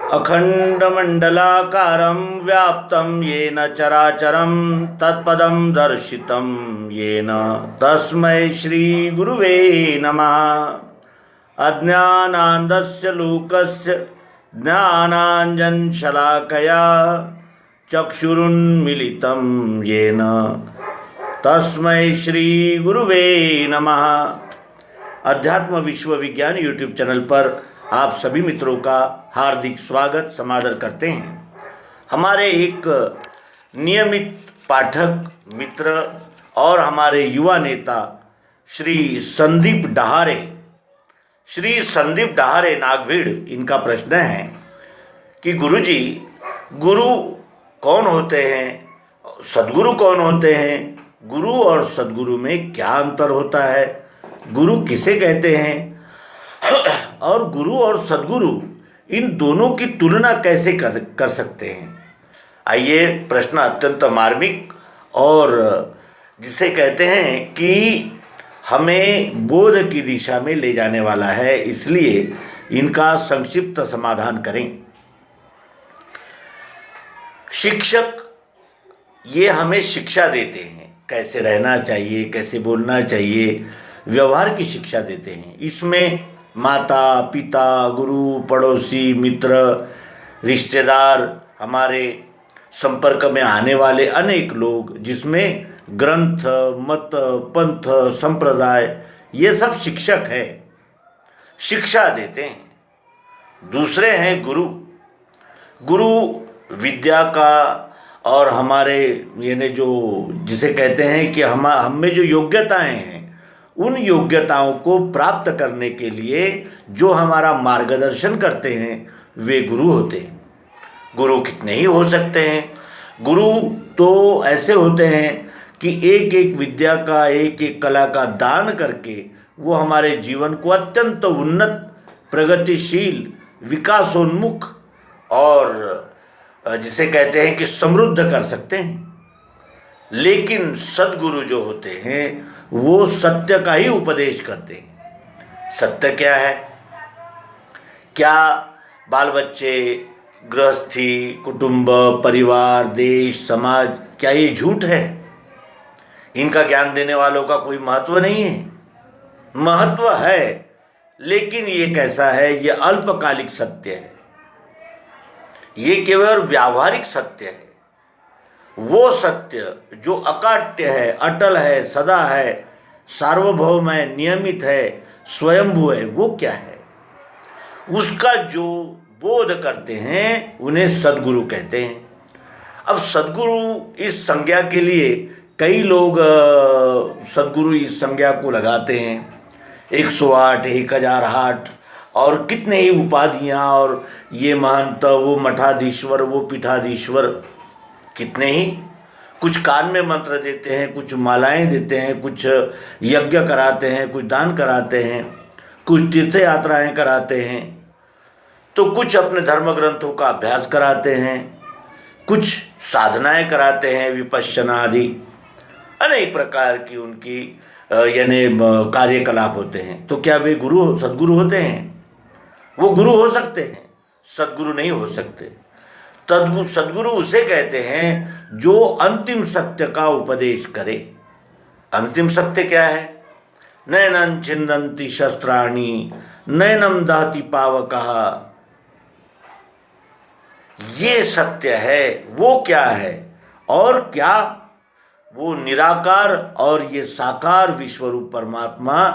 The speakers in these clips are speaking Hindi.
अखंडमंडलाकारं व्याप्तं येन चराचरं तत्पदं दर्शितं येन तस्मै श्रीगुरुवे नमः। अज्ञानान्धस्य लोकस्य ज्ञानाञ्जनशलाकया चक्षुरुन्मीलितं येन तस्मै श्रीगुरुवे नमः। अध्यात्म विश्व विज्ञान यूट्यूब चैनल पर आप सभी मित्रों का हार्दिक स्वागत समादर करते हैं। हमारे एक नियमित पाठक मित्र और हमारे युवा नेता श्री संदीप डहारे नागभीड़, इनका प्रश्न है कि गुरुजी, गुरु कौन होते हैं, सद्गुरु कौन होते हैं, गुरु और सद्गुरु में क्या अंतर होता है, गुरु किसे कहते हैं और गुरु और सद्गुरु इन दोनों की तुलना कैसे कर सकते हैं। आइए, प्रश्न अत्यंत मार्मिक और जिसे कहते हैं कि हमें बोध की दिशा में ले जाने वाला है, इसलिए इनका संक्षिप्त समाधान करें। शिक्षक ये हमें शिक्षा देते हैं, कैसे रहना चाहिए, कैसे बोलना चाहिए, व्यवहार की शिक्षा देते हैं। इसमें माता पिता, गुरु, पड़ोसी, मित्र, रिश्तेदार, हमारे संपर्क में आने वाले अनेक लोग, जिसमें ग्रंथ, मत, पंथ, संप्रदाय, ये सब शिक्षक है, शिक्षा देते हैं। दूसरे हैं गुरु। गुरु विद्या का और हमारे यानी जो जिसे कहते हैं कि हम में जो योग्यताएं हैं, उन योग्यताओं को प्राप्त करने के लिए जो हमारा मार्गदर्शन करते हैं, वे गुरु होते हैं। गुरु कितने ही हो सकते हैं। गुरु तो ऐसे होते हैं कि एक एक विद्या का, एक एक कला का दान करके वो हमारे जीवन को अत्यंत उन्नत, प्रगतिशील, विकासोन्मुख और जिसे कहते हैं कि समृद्ध कर सकते हैं। लेकिन सद्गुरु जो होते हैं वो सत्य का ही उपदेश करते हैं। सत्य क्या है? क्या बाल बच्चे, गृहस्थी, कुटुंब, परिवार, देश, समाज, क्या ये झूठ है? इनका ज्ञान देने वालों का कोई महत्व नहीं है? महत्व है, लेकिन ये कैसा है? ये अल्पकालिक सत्य है, ये केवल व्यावहारिक सत्य है। वो सत्य जो अकाट्य है, अटल है, सदा है, सार्वभौम है, नियमित है, स्वयंभू है, वो क्या है? उसका जो बोध करते हैं उन्हें सद्गुरु कहते हैं। अब सद्गुरु इस संज्ञा के लिए कई लोग सद्गुरु इस संज्ञा को लगाते हैं। 108, 1008 और कितने ही उपाधियाँ, और ये महंत, वो मठाधीश्वर, वो पीठाधीश्वर, कितने ही। कुछ कान में मंत्र देते हैं, कुछ मालाएं देते हैं, कुछ यज्ञ कराते हैं, कुछ दान कराते हैं, कुछ तीर्थ यात्राएं कराते हैं, तो कुछ अपने धर्म ग्रंथों का अभ्यास कराते हैं, कुछ साधनाएं कराते हैं, विपश्यना आदि अनेक प्रकार की उनकी यानी कार्यकलाप होते हैं। तो क्या वे गुरु, सद्गुरु होते हैं? वो गुरु हो सकते हैं, सद्गुरु नहीं हो सकते। सद्गुरु उसे कहते हैं जो अंतिम सत्य का उपदेश करे। अंतिम सत्य क्या है? नैनं छिन्दन्ति शस्त्राणि नैनं दहति पावकः। ये सत्य है। वो क्या है? और क्या वो निराकार और ये साकार विश्वरूप परमात्मा,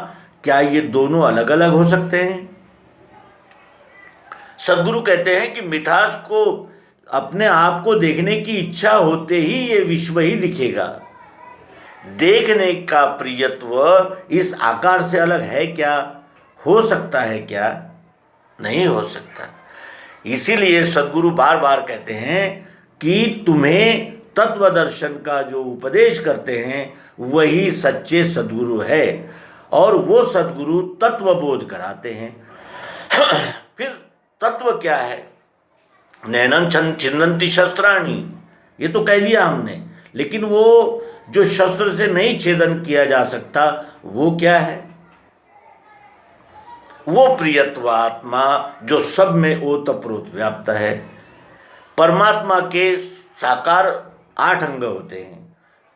क्या ये दोनों अलग अलग हो सकते हैं? सद्गुरु कहते हैं कि मिठास को, अपने आप को देखने की इच्छा होते ही ये विश्व ही दिखेगा। देखने का प्रियत्व इस आकार से अलग है क्या? हो सकता है क्या? नहीं हो सकता। इसीलिए सद्गुरु बार बार कहते हैं कि तुम्हें तत्व दर्शन का जो उपदेश करते हैं वही सच्चे सद्गुरु है, और वो सद्गुरु तत्व बोध कराते हैं। फिर तत्व क्या है? नैनं छिन्दन्ति शस्त्राणि, ये तो कह दिया हमने, लेकिन वो जो शस्त्र से नहीं छेदन किया जा सकता, वो क्या है? वो प्रियत्व आत्मा जो सब में ओतप्रोत व्याप्त है। परमात्मा के साकार 8 अंग होते हैं,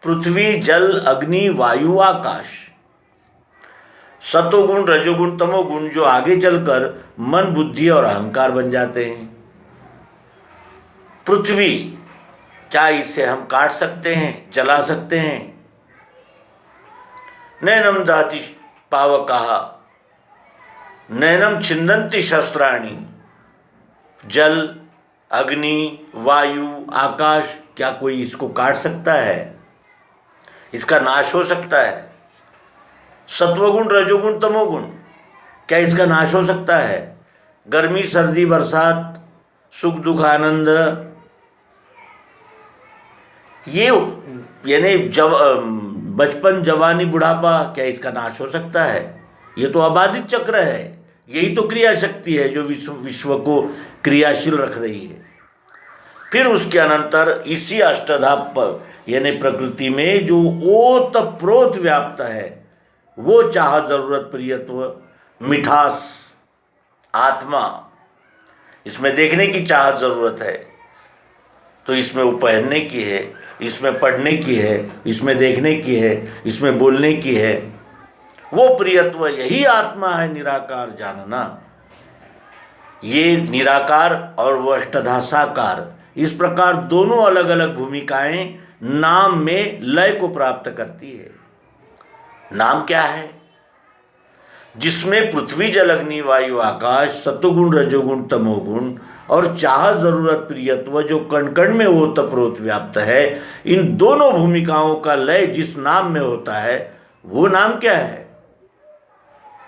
पृथ्वी, जल, अग्नि, वायु, आकाश। सतोगुण, रजोगुण, तमोगुण जो आगे चलकर मन, बुद्धि और अहंकार बन जाते हैं। पृथ्वी, क्या इसे हम काट सकते हैं, जला सकते हैं? नैनम दाति पावकाः नैनम छिन्दन्ति शस्त्राणि। जल, अग्नि, वायु, आकाश, क्या कोई इसको काट सकता है? इसका नाश हो सकता है? सत्वगुण, रजोगुण, तमोगुण, क्या इसका नाश हो सकता है? गर्मी, सर्दी, बरसात, सुख, दुख, आनंद, ये यानी बचपन, जवानी, बुढ़ापा, क्या इसका नाश हो सकता है? ये तो अबाधित चक्र है। यही तो क्रिया शक्ति है जो विश्व को क्रियाशील रख रही है। फिर उसके अनंतर इसी अष्टधा यानी प्रकृति में जो ओतप्रोत व्याप्त है, वो चाह, जरूरत, प्रियत्व, मिठास, आत्मा, इसमें देखने की चाह, जरूरत है, तो इसमें वो पहनने की है, इसमें पढ़ने की है, इसमें देखने की है, इसमें बोलने की है। वो प्रियत्व, यही आत्मा है निराकार जानना। ये निराकार और वो अष्टधा साकार, इस प्रकार दोनों अलग अलग भूमिकाएं नाम में लय को प्राप्त करती है। नाम क्या है? जिसमें पृथ्वी, जल, अग्नि, वायु, आकाश, सत्वगुण, रजोगुण, तमोगुण और चाह, जरूरत, प्रियत्व जो कण कण में ओतप्रोत व्याप्त है, इन दोनों भूमिकाओं का लय जिस नाम में होता है, वो नाम क्या है?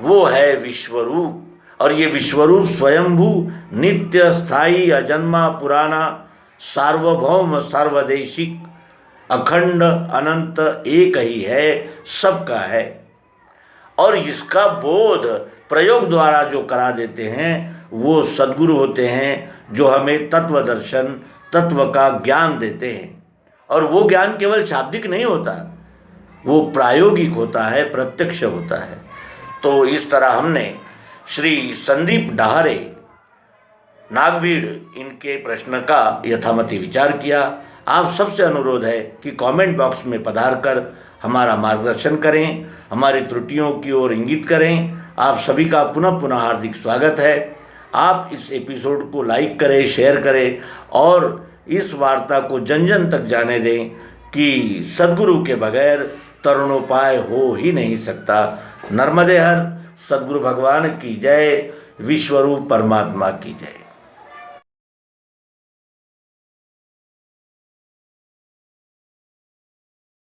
वो है विश्वरूप। और ये विश्वरूप स्वयंभू, नित्य, स्थायी, अजन्मा, पुराना, सार्वभौम, सर्वदेशिक, अखंड, अनंत, एक ही है, सबका है। और इसका बोध प्रयोग द्वारा जो करा देते हैं वो सद्गुरु होते हैं, जो हमें तत्व दर्शन, तत्व का ज्ञान देते हैं। और वो ज्ञान केवल शाब्दिक नहीं होता, वो प्रायोगिक होता है, प्रत्यक्ष होता है। तो इस तरह हमने श्री संदीप डहारे, नागभीड़, इनके प्रश्न का यथामति विचार किया। आप सबसे अनुरोध है कि कमेंट बॉक्स में पधार कर हमारा मार्गदर्शन करें, हमारी त्रुटियों की ओर इंगित करें। आप सभी का पुनः पुनः हार्दिक स्वागत है। आप इस एपिसोड को लाइक करें, शेयर करें और इस वार्ता को जन जन तक जाने दें कि सद्गुरु के बगैर तरुणोपाय हो ही नहीं सकता। नर्मदे हर, सद्गुरु भगवान की जय, विश्वरूप परमात्मा की जय।